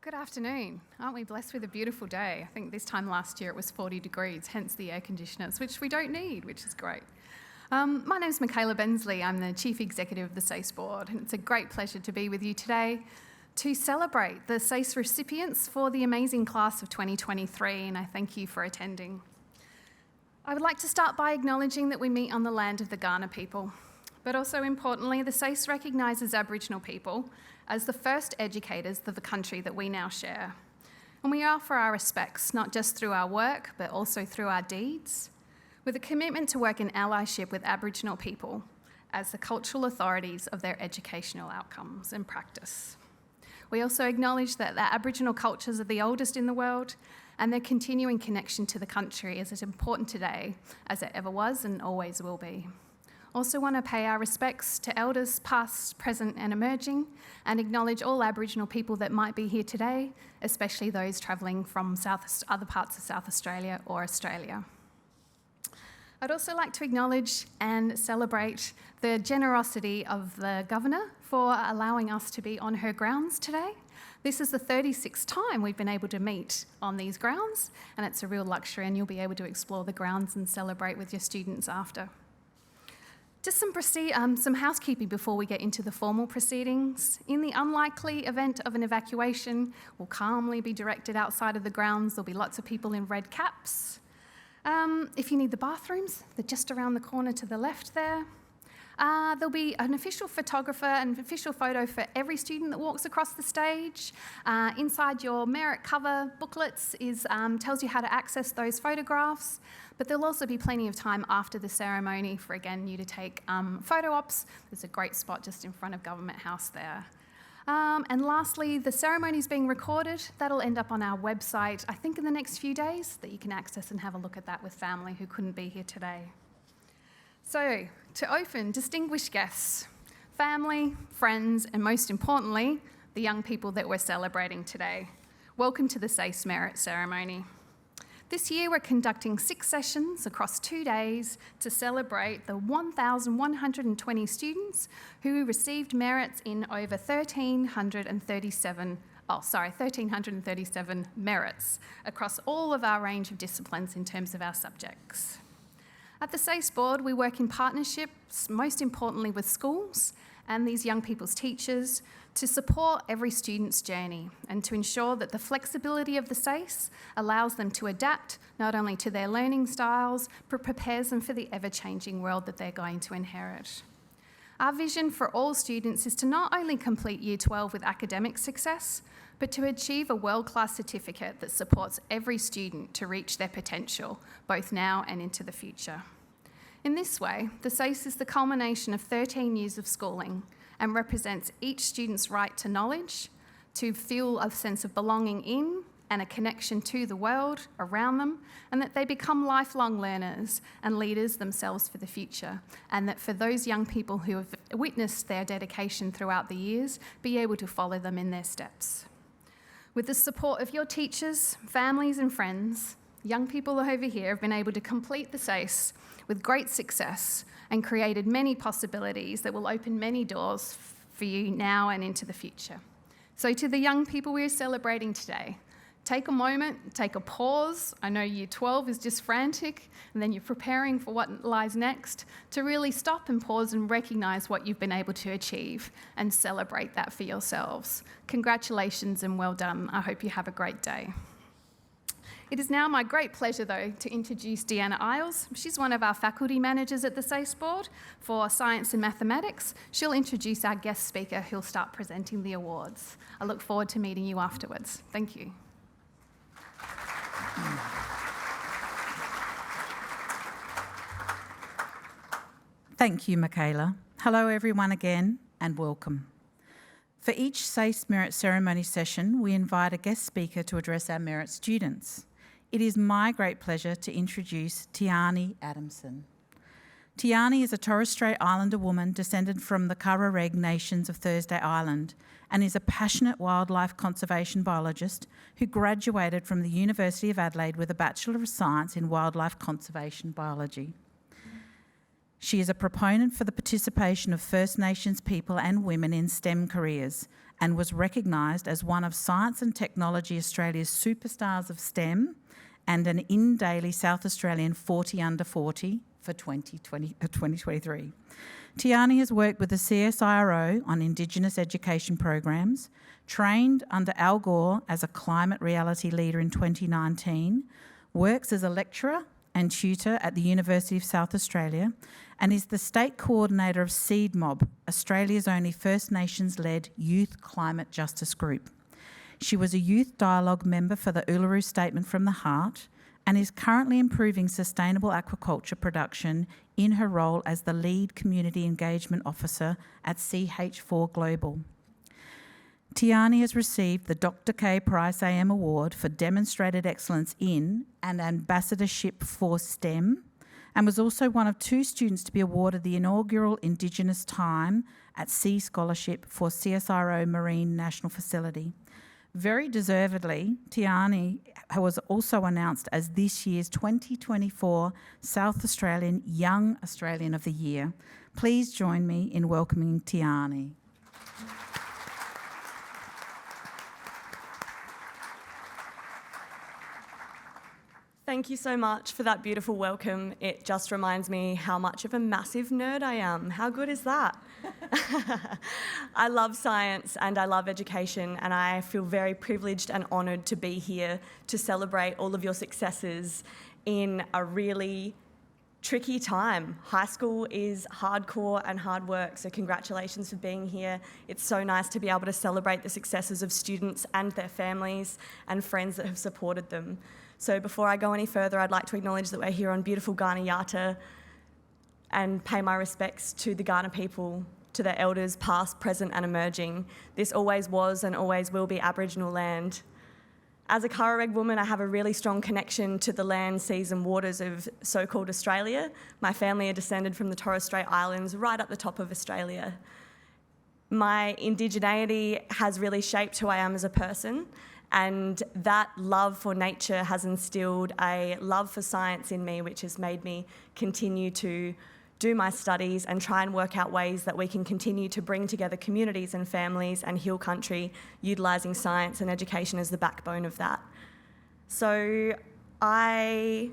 Good afternoon. Aren't we blessed with a beautiful day? I think this time last year it was 40 degrees, hence the air conditioners, which we don't need, which is great. My name's Michaela Bensley. I'm the Chief Executive of the SACE Board, and it's a great pleasure to be with you today to celebrate the SACE recipients for the amazing class of 2023, and I thank you for attending. I would like to start by acknowledging that we meet on the land of the Kaurna people, but also importantly, the SACE recognises Aboriginal people as the first educators of the country that we now share. And we offer our respects, not just through our work, but also through our deeds, with a commitment to work in allyship with Aboriginal people as the cultural authorities of their educational outcomes and practice. We also acknowledge that the Aboriginal cultures are the oldest in the world, and their continuing connection to the country is as important today as it ever was and always will be. Also want to pay our respects to elders past, present and emerging, and acknowledge all Aboriginal people that might be here today, especially those travelling from other parts of South Australia or Australia. I'd also like to acknowledge and celebrate the generosity of the Governor for allowing us to be on her grounds today. This is the 36th time we've been able to meet on these grounds, and it's a real luxury, and you'll be able to explore the grounds and celebrate with your students after. Just some housekeeping before we get into the formal proceedings. In the unlikely event of an evacuation, we'll calmly be directed outside of the grounds. There'll be lots of people in red caps. If you need the bathrooms, they're just around the corner to the left there. There'll be an official photographer and official photo for every student that walks across the stage. Inside your merit cover booklets tells you how to access those photographs, but there'll also be plenty of time after the ceremony for, again, you to take photo ops. There's a great spot just in front of Government House there. And lastly, the ceremony is being recorded. That'll end up on our website, I think in the next few days, that you can access and have a look at that with family who couldn't be here today. So, to open, distinguished guests, family, friends, and most importantly, the young people that we're celebrating today. Welcome to the SACE Merit Ceremony. This year we're conducting 6 sessions across 2 days to celebrate the 1,120 students who received merits in over 1,337 merits across all of our range of disciplines in terms of our subjects. At the SACE Board, we work in partnerships, most importantly with schools and these young people's teachers, to support every student's journey and to ensure that the flexibility of the SACE allows them to adapt not only to their learning styles, but prepares them for the ever-changing world that they're going to inherit. Our vision for all students is to not only complete Year 12 with academic success, but to achieve a world-class certificate that supports every student to reach their potential, both now and into the future. In this way, the SACE is the culmination of 13 years of schooling and represents each student's right to knowledge, to feel a sense of belonging in and a connection to the world around them, and that they become lifelong learners and leaders themselves for the future, and that for those young people who have witnessed their dedication throughout the years, be able to follow them in their steps. With the support of your teachers, families and friends, young people over here have been able to complete the SACE with great success and created many possibilities that will open many doors for you now and into the future. So to the young people we're celebrating today, take a moment, take a pause. I know Year 12 is just frantic, and then you're preparing for what lies next, to really stop and pause and recognise what you've been able to achieve and celebrate that for yourselves. Congratulations and well done. I hope you have a great day. It is now my great pleasure, though, to introduce Deanna Isles. She's one of our faculty managers at the SACE Board for Science and Mathematics. She'll introduce our guest speaker who'll start presenting the awards. I look forward to meeting you afterwards. Thank you. Thank you, Michaela. Hello, everyone again, and welcome. For each SACE Merit Ceremony session, we invite a guest speaker to address our merit students. It is my great pleasure to introduce Tiani Adamson. Tiani is a Torres Strait Islander woman descended from the Kara-Reg nations of Thursday Island and is a passionate wildlife conservation biologist who graduated from the University of Adelaide with a Bachelor of Science in Wildlife Conservation Biology. She is a proponent for the participation of First Nations people and women in STEM careers and was recognised as one of Science and Technology Australia's superstars of STEM and an In Daily South Australian 40 under 40 for 2023. Tiani has worked with the CSIRO on Indigenous education programs, trained under Al Gore as a climate reality leader in 2019, works as a lecturer and tutor at the University of South Australia, and is the state coordinator of Seed Mob, Australia's only First Nations-led youth climate justice group. She was a youth dialogue member for the Uluru Statement from the Heart and is currently improving sustainable aquaculture production in her role as the lead community engagement officer at CH4 Global. Tiani has received the Dr. K. Price AM Award for Demonstrated Excellence in and Ambassadorship for STEM, and was also one of 2 students to be awarded the inaugural Indigenous Time at Sea Scholarship for CSIRO Marine National Facility. Very deservedly, Tiani was also announced as this year's 2024 South Australian Young Australian of the Year. Please join me in welcoming Tiani. Thank you so much for that beautiful welcome. It just reminds me how much of a massive nerd I am. How good is that? I love science and I love education, and I feel very privileged and honoured to be here to celebrate all of your successes in a really tricky time. High school is hardcore and hard work, so congratulations for being here. It's so nice to be able to celebrate the successes of students and their families and friends that have supported them. So before I go any further, I'd like to acknowledge that we're here on beautiful Kaurna Yata and pay my respects to the Kaurna people, to their elders past, present and emerging. This always was and always will be Aboriginal land. As a Karaweg woman, I have a really strong connection to the land, seas and waters of so-called Australia. My family are descended from the Torres Strait Islands, right up the top of Australia. My indigeneity has really shaped who I am as a person, and that love for nature has instilled a love for science in me, which has made me continue to do my studies and try and work out ways that we can continue to bring together communities and families and heal country, utilising science and education as the backbone of that. So I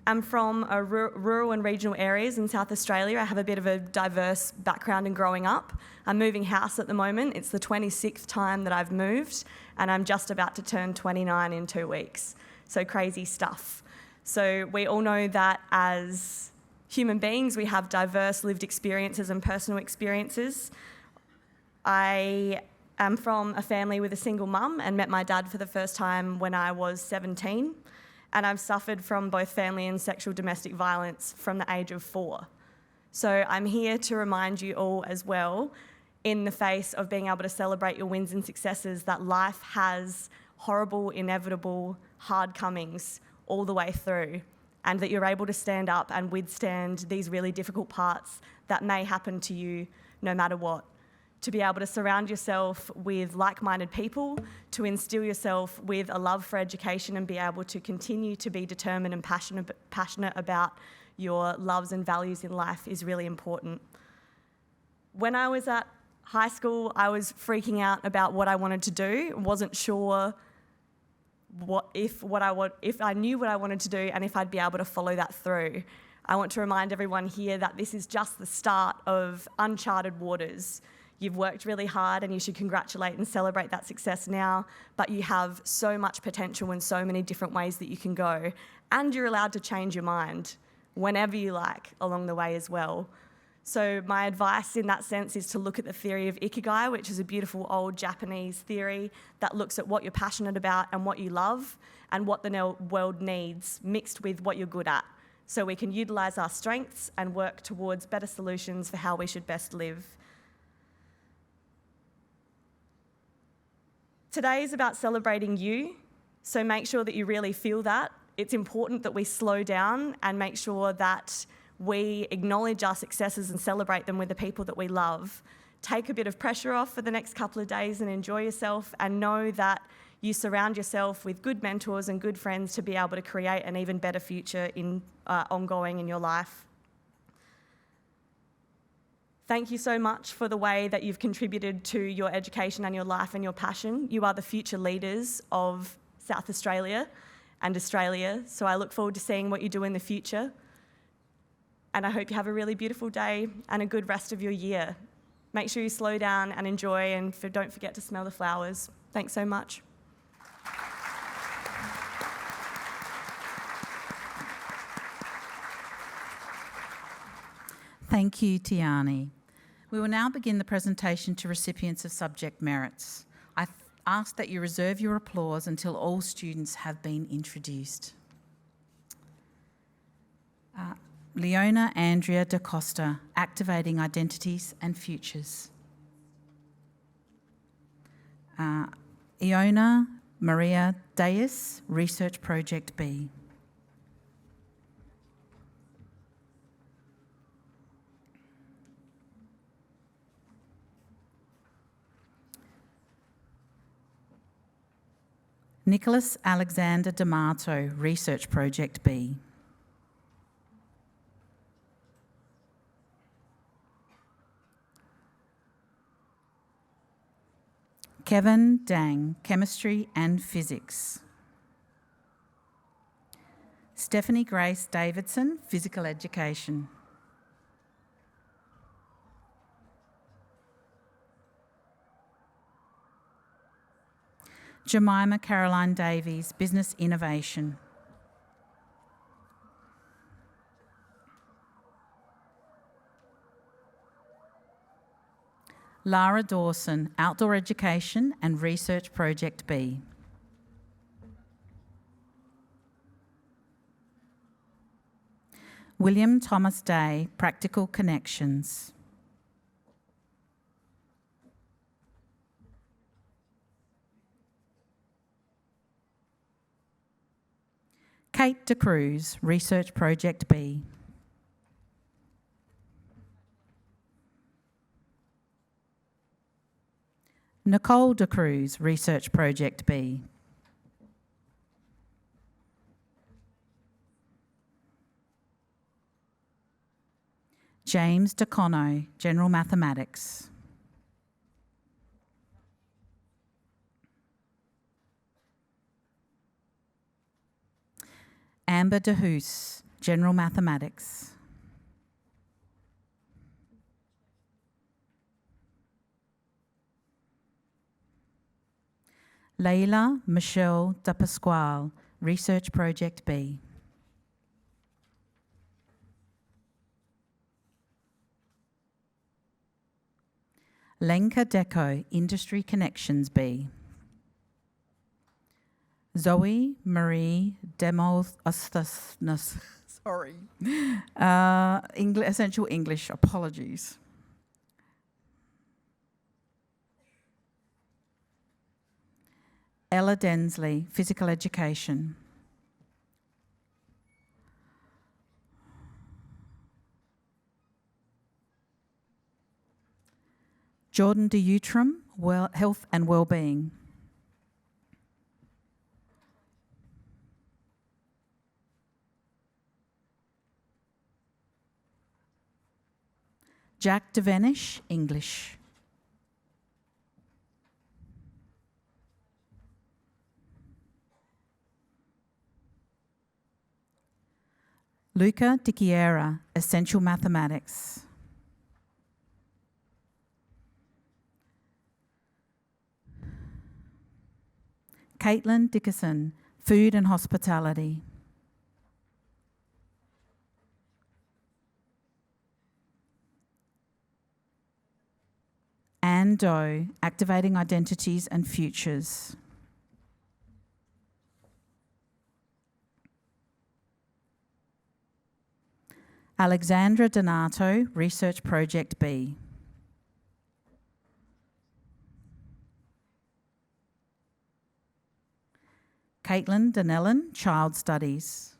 am from a rural and regional areas in South Australia. I have a bit of a diverse background in growing up. I'm moving house at the moment. It's the 26th time that I've moved, and I'm just about to turn 29 in 2 weeks. So crazy stuff. So we all know that as human beings, we have diverse lived experiences and personal experiences. I am from a family with a single mum and met my dad for the first time when I was 17. And I've suffered from both family and sexual domestic violence from the age of 4. So I'm here to remind you all as well, in the face of being able to celebrate your wins and successes, that life has horrible, inevitable, hard comings all the way through, and that you're able to stand up and withstand these really difficult parts that may happen to you no matter what. To be able to surround yourself with like-minded people, to instill yourself with a love for education and be able to continue to be determined and passionate about your loves and values in life is really important. When I was at high school, I was freaking out about what I wanted to do. Wasn't sure if I knew what I wanted to do and if I'd be able to follow that through. I want to remind everyone here that this is just the start of uncharted waters. You've worked really hard and you should congratulate and celebrate that success now, but you have so much potential in so many different ways that you can go, and you're allowed to change your mind whenever you like along the way as well. So my advice in that sense is to look at the theory of Ikigai, which is a beautiful old Japanese theory that looks at what you're passionate about and what you love and what the world needs mixed with what you're good at, so we can utilise our strengths and work towards better solutions for how we should best live. Today is about celebrating you, so make sure that you really feel that. It's important that we slow down and make sure that we acknowledge our successes and celebrate them with the people that we love. Take a bit of pressure off for the next couple of days and enjoy yourself, and know that you surround yourself with good mentors and good friends to be able to create an even better future ongoing in your life. Thank you so much for the way that you've contributed to your education and your life and your passion. You are the future leaders of South Australia and Australia, so I look forward to seeing what you do in the future. And I hope you have a really beautiful day and a good rest of your year. Make sure you slow down and enjoy, and don't forget to smell the flowers. Thanks so much. Thank you, Tiani. We will now begin the presentation to recipients of subject merits. I ask that you reserve your applause until all students have been introduced. Leona Andrea da Costa, Activating Identities and Futures. Iona Maria Deis, Research Project B. Nicholas Alexander D'Amato, Research Project B. Kevin Dang, Chemistry and Physics. Stephanie Grace Davidson, Physical Education. Jemima Caroline Davies, Business Innovation. Lara Dawson, Outdoor Education and Research Project B. William Thomas Day, Practical Connections. Kate De Cruz, Research Project B. Nicole De Cruz, Research Project B. James DeCono, General Mathematics. Amber DeHoos, General Mathematics. Leila Michelle Da Pasquale, Research Project B. Lenka Deco, Industry Connections B. Zoe Marie Demosthenes, sorry, Essential English, apologies. Ella Densley, Physical Education. Jordan De Utrum, Health and Wellbeing. Jack Devenish, English. Luca Di Chiara, Essential Mathematics. Caitlin Dickerson, Food and Hospitality. Anne Doe, Activating Identities and Futures. Alexandra Donato, Research Project B. Caitlin Donnellan, Child Studies.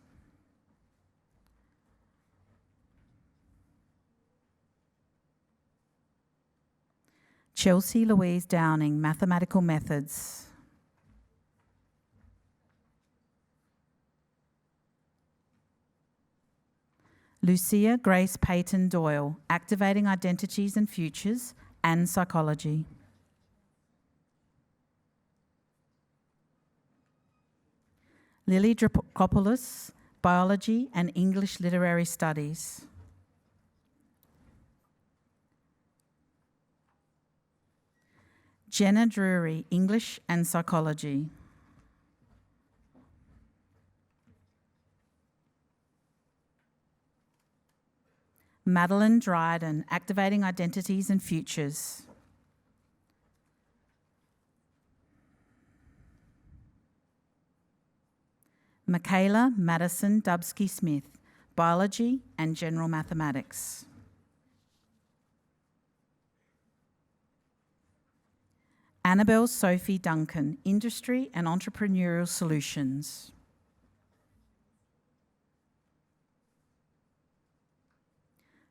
Chelsea Louise Downing, Mathematical Methods. Lucia Grace Payton Doyle, Activating Identities and Futures and Psychology. Lily Drapopoulos, Biology and English Literary Studies. Jenna Drury, English and Psychology. Madeline Dryden, Activating Identities and Futures. Michaela Madison Dubsky-Smith, Biology and General Mathematics. Annabelle Sophie Duncan, Industry and Entrepreneurial Solutions.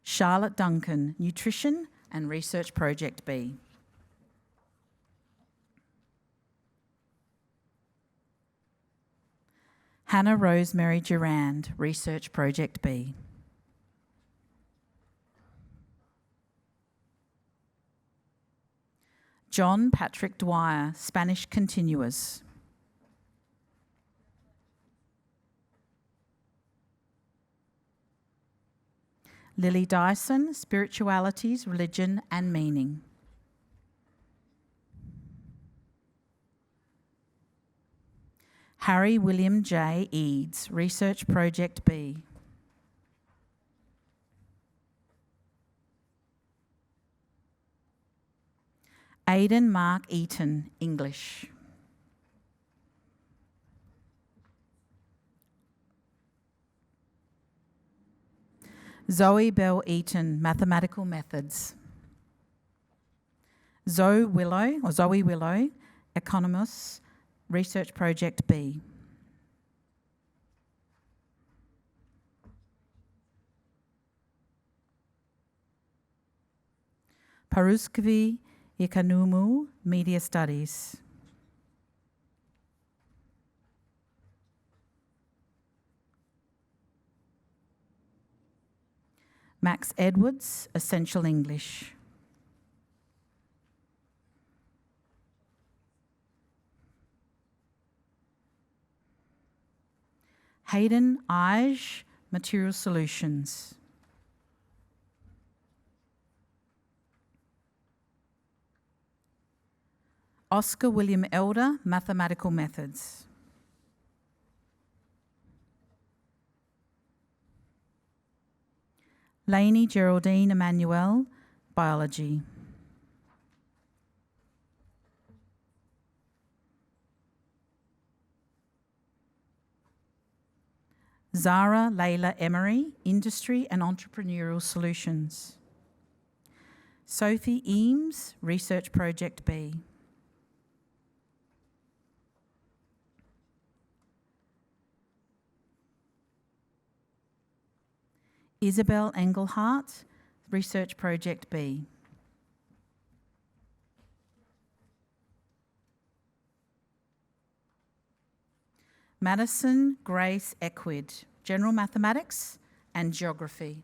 Charlotte Duncan, Nutrition and Research Project B. Hannah Rosemary Durand, Research Project B. John Patrick Dwyer, Spanish Continuous. Lily Dyson, Spiritualities, Religion and Meaning. Harry William J. Eads, Research Project B. Aidan Mark Eaton, English. Zoe Bell Eaton, Mathematical Methods. Zoe Willow, Economists, Research Project B. Paruskvi Ikanumu, Media Studies. Max Edwards, Essential English. Hayden Ige, Material Solutions. Oscar William Elder, Mathematical Methods. Lainey Geraldine Emmanuel, Biology. Zara Layla Emery, Industry and Entrepreneurial Solutions. Sophie Eames, Research Project B. Isabel Engelhardt, Research Project B. Madison Grace Equid, General Mathematics and Geography.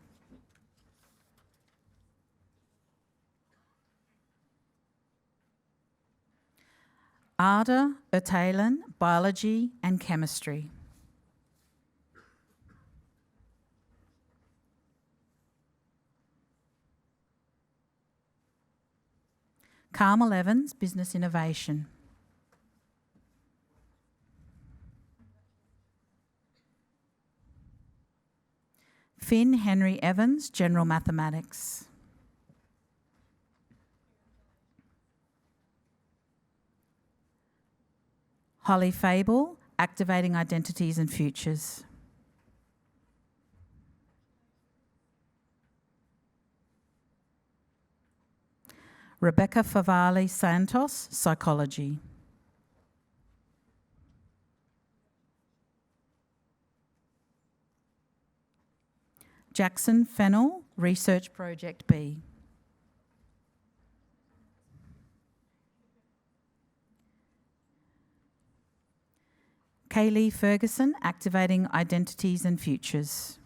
Ada Ertalen, Biology and Chemistry. Carmel Evans, Business Innovation. Finn Henry Evans, General Mathematics. Holly Fable, Activating Identities and Futures. Rebecca Favale Santos, Psychology. Jackson Fennell, Research Project B. Kaylee Ferguson, Activating Identities and Futures.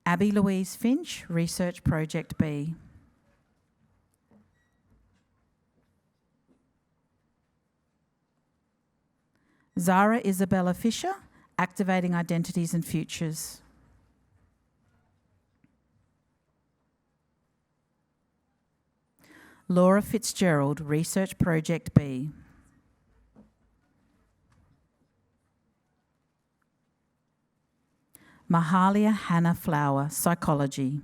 Abby Louise Finch, Research Project B. Zara Isabella Fisher, Activating Identities and Futures. Laura Fitzgerald, Research Project B. Mahalia Hannah Flower, Psychology.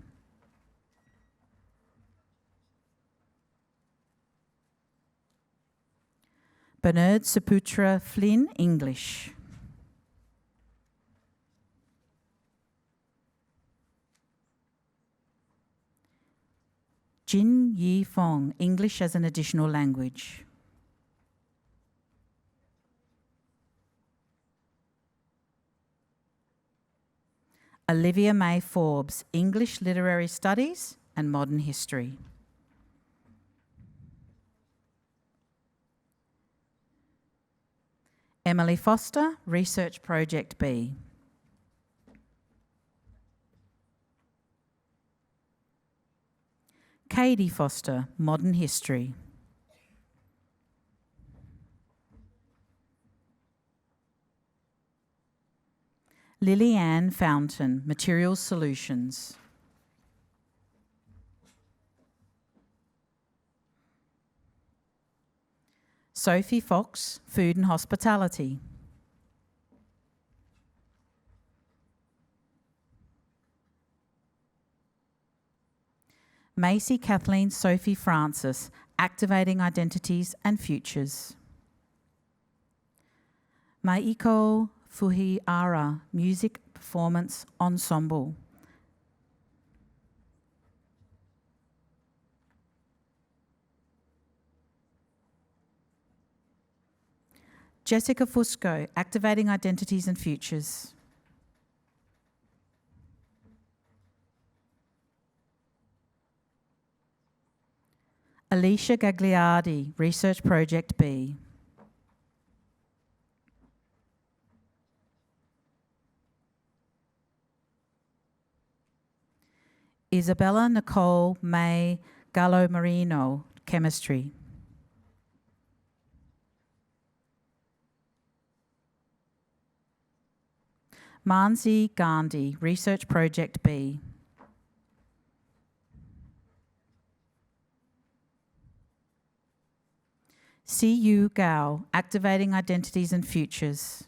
Bernard Saputra Flynn, English. Jin Yi Fong, English as an Additional Language. Olivia May Forbes, English Literary Studies and Modern History. Emily Foster, Research Project B. Katie Foster, Modern History. Lily-Anne Fountain, Materials Solutions. Sophie Fox, Food and Hospitality. Macy Kathleen Sophie Francis, Activating Identities and Futures. Maiko Fujiara, Music Performance Ensemble. Jessica Fusco, Activating Identities and Futures. Alicia Gagliardi, Research Project B. Isabella Nicole May Gallo Marino, Chemistry. Mansi Gandhi, Research Project B. C.U. Gao, Activating Identities and Futures.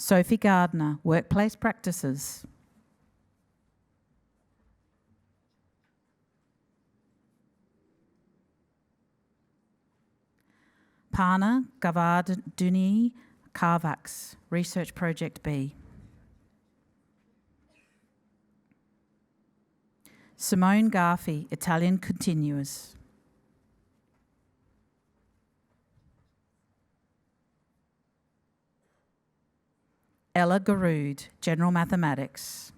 Sophie Gardner, Workplace Practices. Parna Gavarduni Carvax, Research Project B. Simone Garfi, Italian Continuous. Ella Garoud, General Mathematics.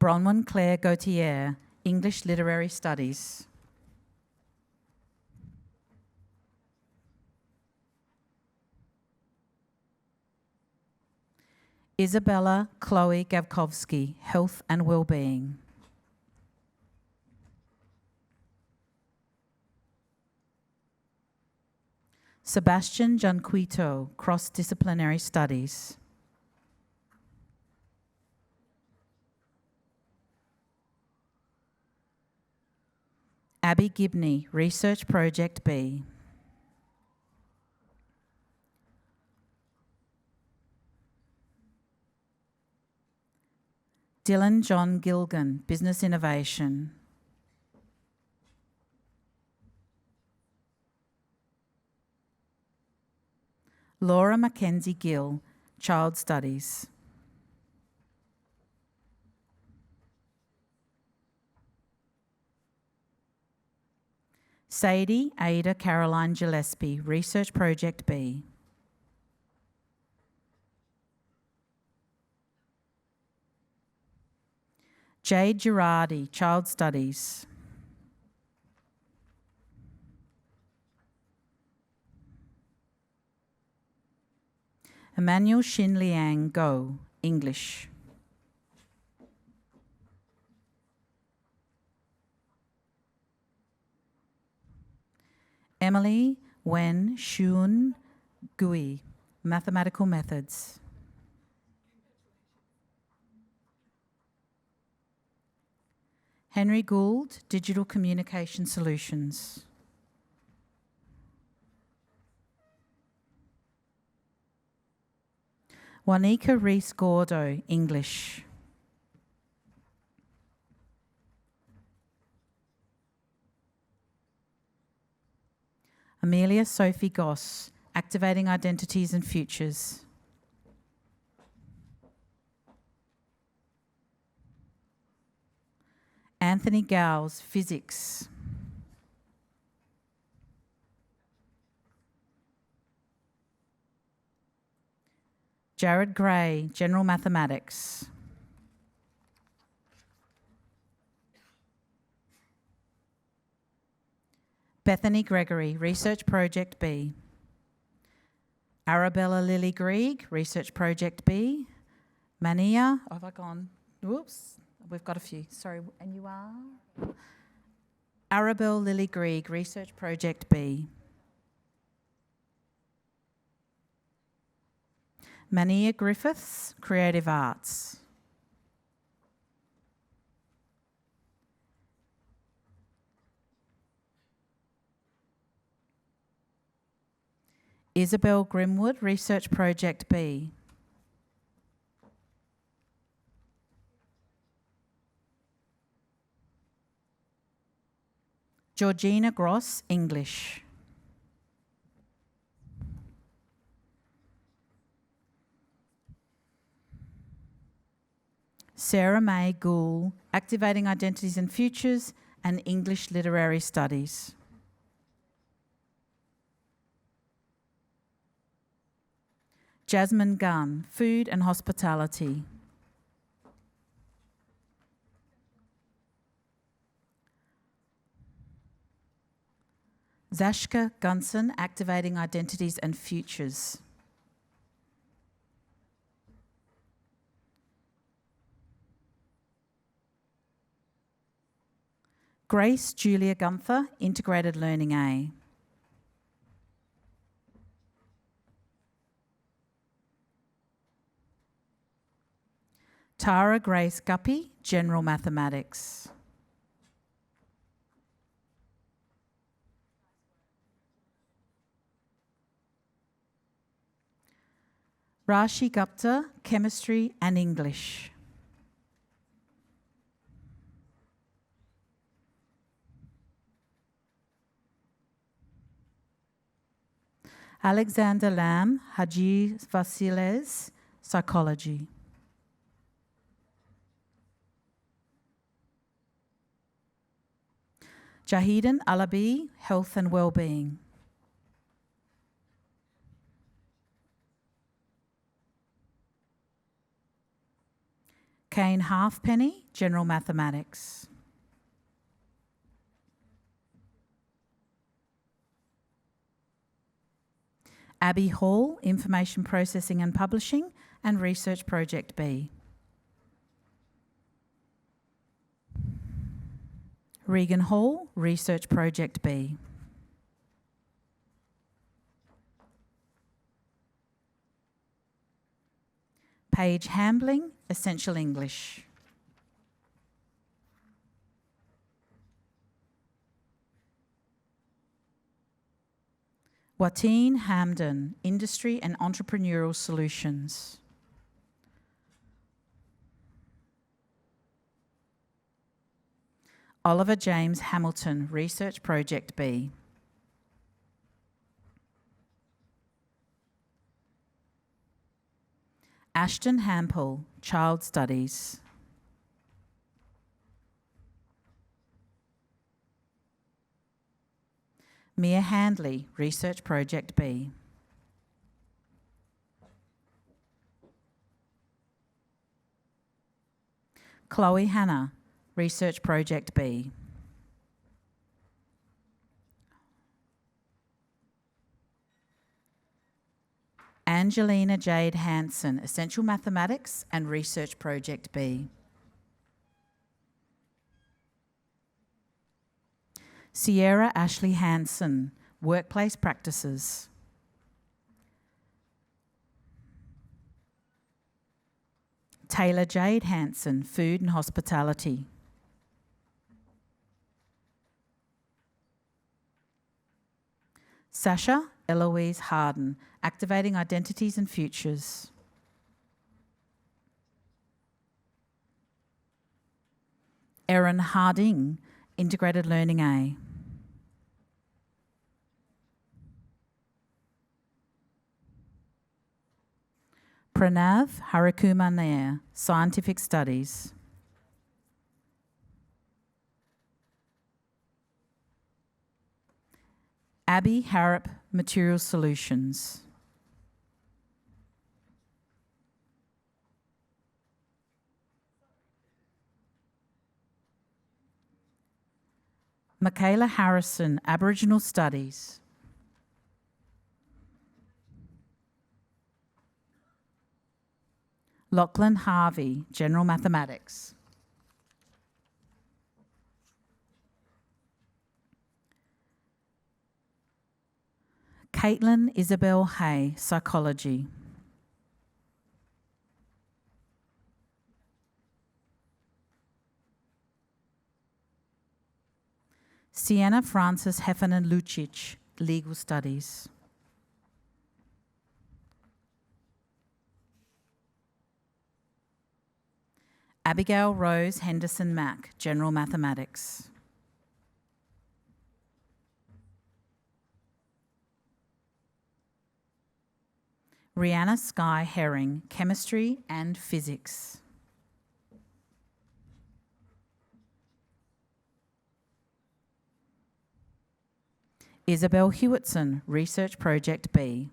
Bronwyn Claire Gauthier, English Literary Studies. Isabella Chloe Gavkovsky, Health and Wellbeing. Sebastian Gianquito, Cross-Disciplinary Studies. Abby Gibney, Research Project B. Dylan John Gilgan, Business Innovation. Laura Mackenzie Gill, Child Studies. Sadie Ada Caroline Gillespie, Research Project B. Jade Girardi, Child Studies. Emmanuel Shin Liang Go, English. Emily Wen Shun Gui, Mathematical Methods. Henry Gould, Digital Communication Solutions. Juanica Reese Gordo, English. Amelia Sophie Goss, Activating Identities and Futures. Anthony Gowles, Physics. Jared Gray, General Mathematics. Bethany Gregory, Research Project B. Arabella Lily Grieg, Research Project B. Mania, have I gone? Whoops, we've got a few. Sorry, and you are? Arabelle Lily Grieg, Research Project B. Mania Griffiths, Creative Arts. Isabel Grimwood, Research Project B. Georgina Gross, English. Sarah May Gould, Activating Identities and Futures and English Literary Studies. Jasmine Gunn, Food and Hospitality. Zashka Gunson, Activating Identities and Futures. Grace Julia Gunther, Integrated Learning A. Tara Grace Guppy, General Mathematics. Rashi Gupta, Chemistry and English. Alexander Lam, Haji Vasiles, Psychology. Jahidan Alabi, Health and Wellbeing. Kane Halfpenny, General Mathematics. Abby Hall, Information Processing and Publishing and Research Project B. Regan Hall, Research Project B. Paige Hambling, Essential English. Watine Hamden, Industry and Entrepreneurial Solutions. Oliver James Hamilton, Research Project B. Ashton Hampel, Child Studies. Mia Handley, Research Project B. Chloe Hanna, Research Project B. Angelina Jade Hansen, Essential Mathematics and Research Project B. Sierra Ashley Hansen, Workplace Practices. Taylor Jade Hansen, Food and Hospitality. Sasha Eloise Harden, Activating Identities and Futures. Erin Harding, Integrated Learning A. Pranav Harikumar Nair, Scientific Studies. Abby Harrop, Material Solutions. Michaela Harrison, Aboriginal Studies. Lachlan Harvey, General Mathematics. Caitlin Isabel Hay, Psychology. Sienna Frances Heffernan Lucic, Legal Studies. Abigail Rose Henderson Mack, General Mathematics. Rihanna Sky Herring, Chemistry and Physics. Isabel Hewitson, Research Project B.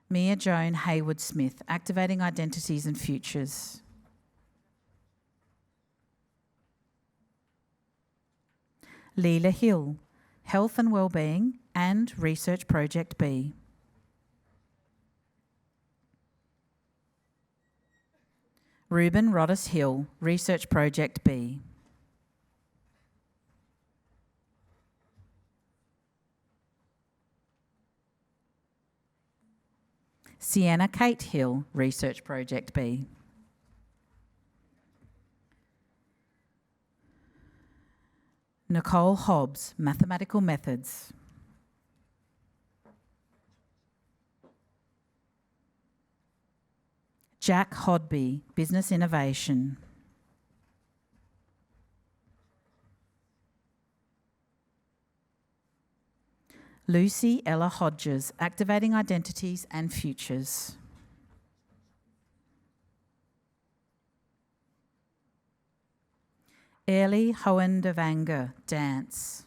Mia Joan Hayward Smith, Activating Identities and Futures. Leela Hill, Health and Wellbeing and Research Project B. Ruben Roddis Hill, Research Project B. Sienna Kate Hill, Research Project B. Nicole Hobbs, Mathematical Methods. Jack Hodby, Business Innovation. Lucy Ella Hodges, Activating Identities and Futures. Airlie Hoendavanger, Dance.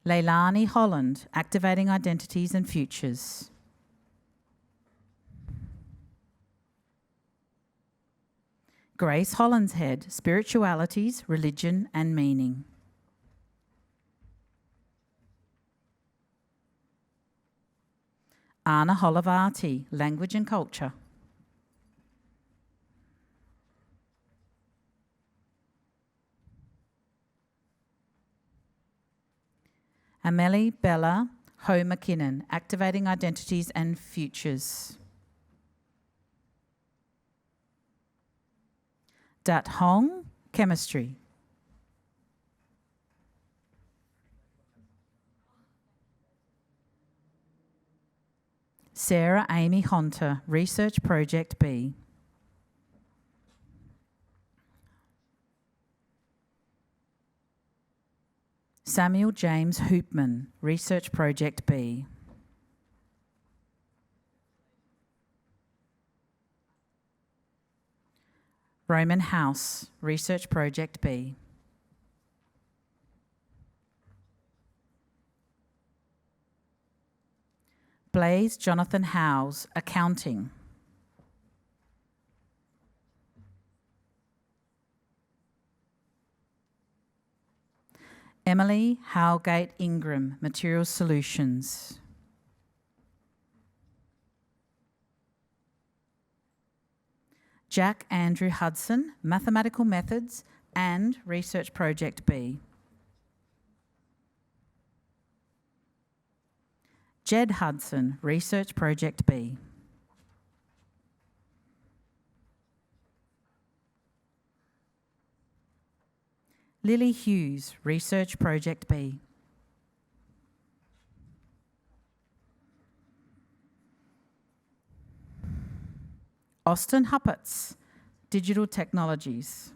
Leilani Holland, Activating Identities and Futures. Grace Hollinshead, Spiritualities, Religion and Meaning. Anna Holavati, Language and Culture. Amelie Bella Ho McKinnon, Activating Identities and Futures. Dat Hong, Chemistry. Sarah Amy Hunter, Research Project B. Samuel James Hoopman, Research Project B. Roman House, Research Project B. Blaise Jonathan Howes, Accounting. Emily Howgate Ingram, Materials Solutions. Jack Andrew Hudson, Mathematical Methods and Research Project B. Jed Hudson, Research Project B. Lily Hughes, Research Project B. Austin Huppatz, Digital Technologies.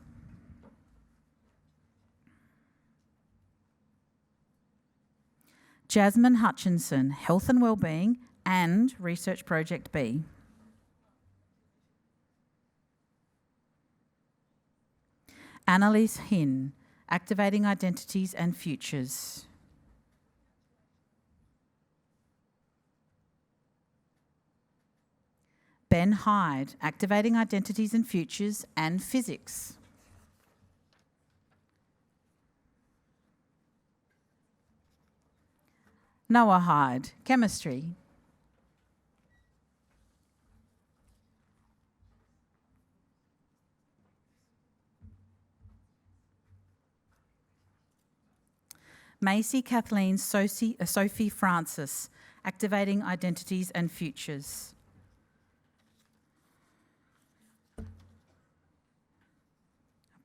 Jasmine Hutchinson, Health and Wellbeing and Research Project B. Annalise Hinn, Activating Identities and Futures. Ben Hyde, Activating Identities and Futures and Physics. Noah Hyde, Chemistry. Macy Kathleen Sophie Francis, Activating Identities and Futures.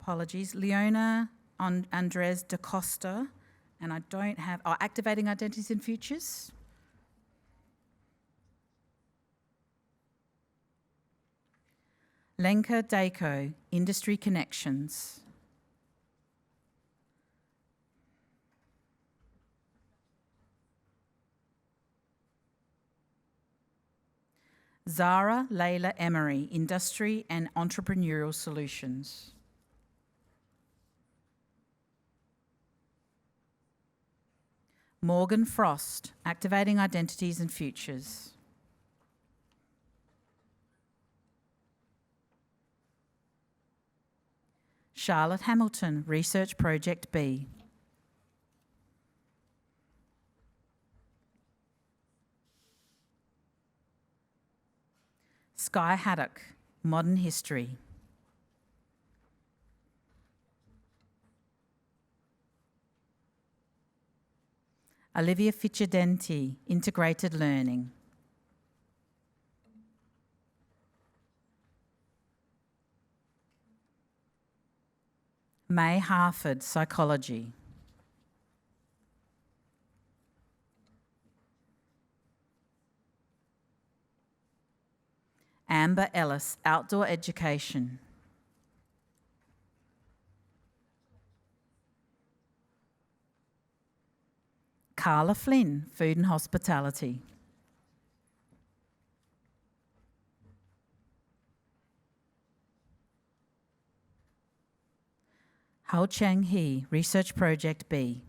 Apologies. Leona Andres da Costa, and I don't have, Activating Identities and Futures. Lenka Dako, Industry Connections. Zara Layla Emery, Industry and Entrepreneurial Solutions. Morgan Frost, Activating Identities and Futures. Charlotte Hamilton, Research Project B. Sky Haddock, Modern History. Olivia Ficcidenti, Integrated Learning. May Harford, Psychology. Amber Ellis, Outdoor Education. Carla Flynn, Food and Hospitality. Hao Chang He, Research Project B.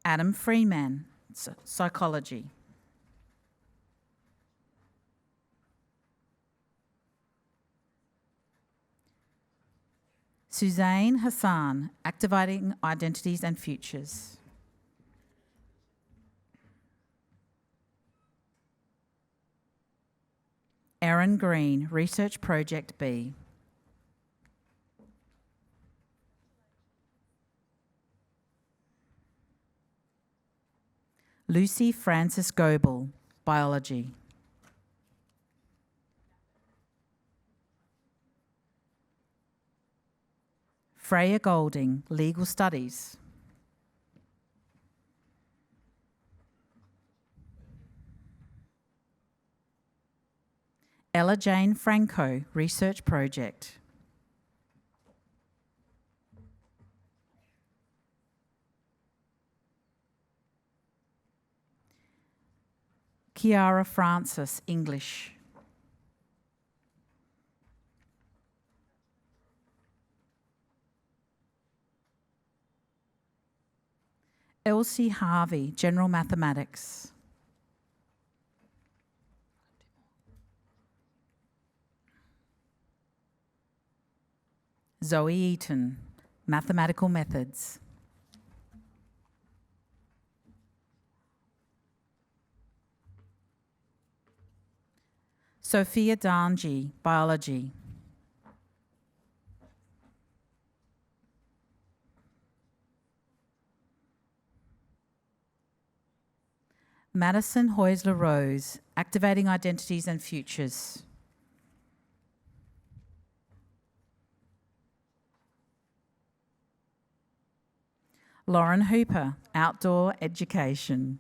Adam Freeman, Psychology. Suzanne Hassan, Activating Identities and Futures. Erin Green, Research Project B. Lucy Francis Goebel, Biology. Freya Golding, Legal Studies. Ella Jane Franco, Research Project. Kiara Francis, English. Elsie Harvey, General Mathematics. Zoe Eaton, Mathematical Methods. Sophia Darnji, Biology. Madison Heusler Rose, Activating Identities and Futures. Lauren Hooper, Outdoor Education.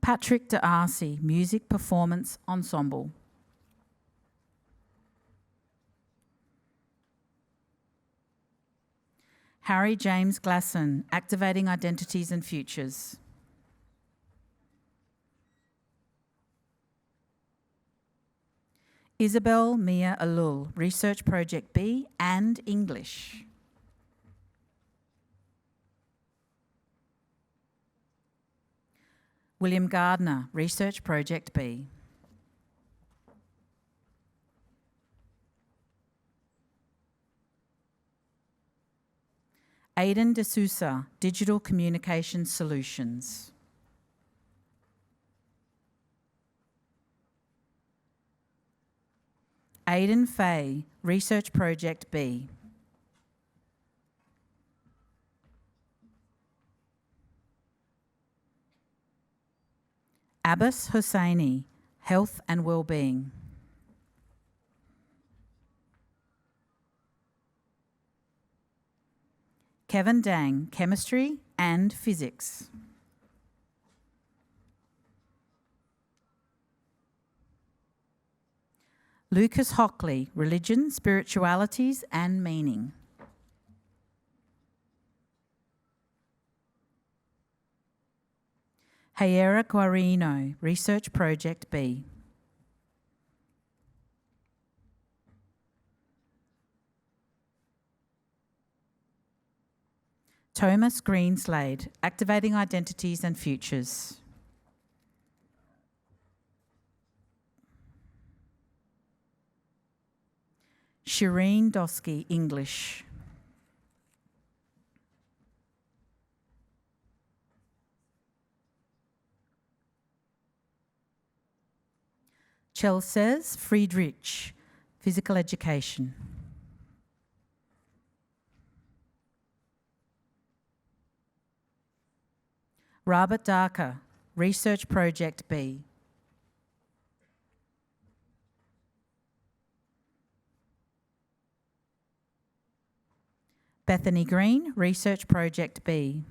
Patrick D'Arcy, Music Performance Ensemble. Harry James Glasson, Activating Identities and Futures. Isabel Mia Alul, Research Project B and English. William Gardner, Research Project B. Aidan D'Souza, Digital Communication Solutions. Aidan Fay, Research Project B. Abbas Hosseini, Health and Wellbeing. Kevin Dang, Chemistry and Physics. Lucas Hockley, Religion, Spiritualities and Meaning. Hayera Guarino, Research Project B. Thomas Greenslade, Activating Identities and Futures. Shireen Dosky, English. Chelsea Friedrich, Physical Education. Robert Darker, Research Project B. Bethany Green, Research Project B.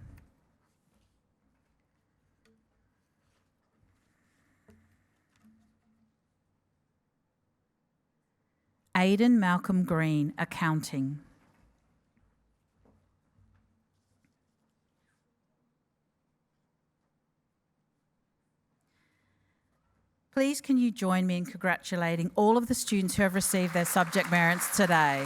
Aidan Malcolm Green, Accounting. Please can you join me in congratulating all of the students who have received their subject merits today.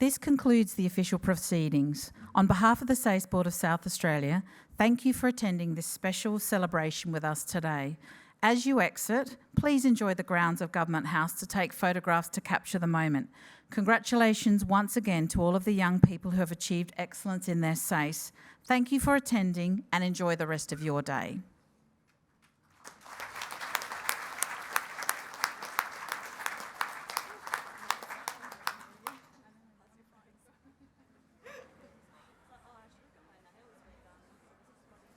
This concludes the official proceedings. On behalf of the SACE Board of South Australia, thank you for attending this special celebration with us today. As you exit, please enjoy the grounds of Government House to take photographs to capture the moment. Congratulations once again to all of the young people who have achieved excellence in their SACE. Thank you for attending and enjoy the rest of your day.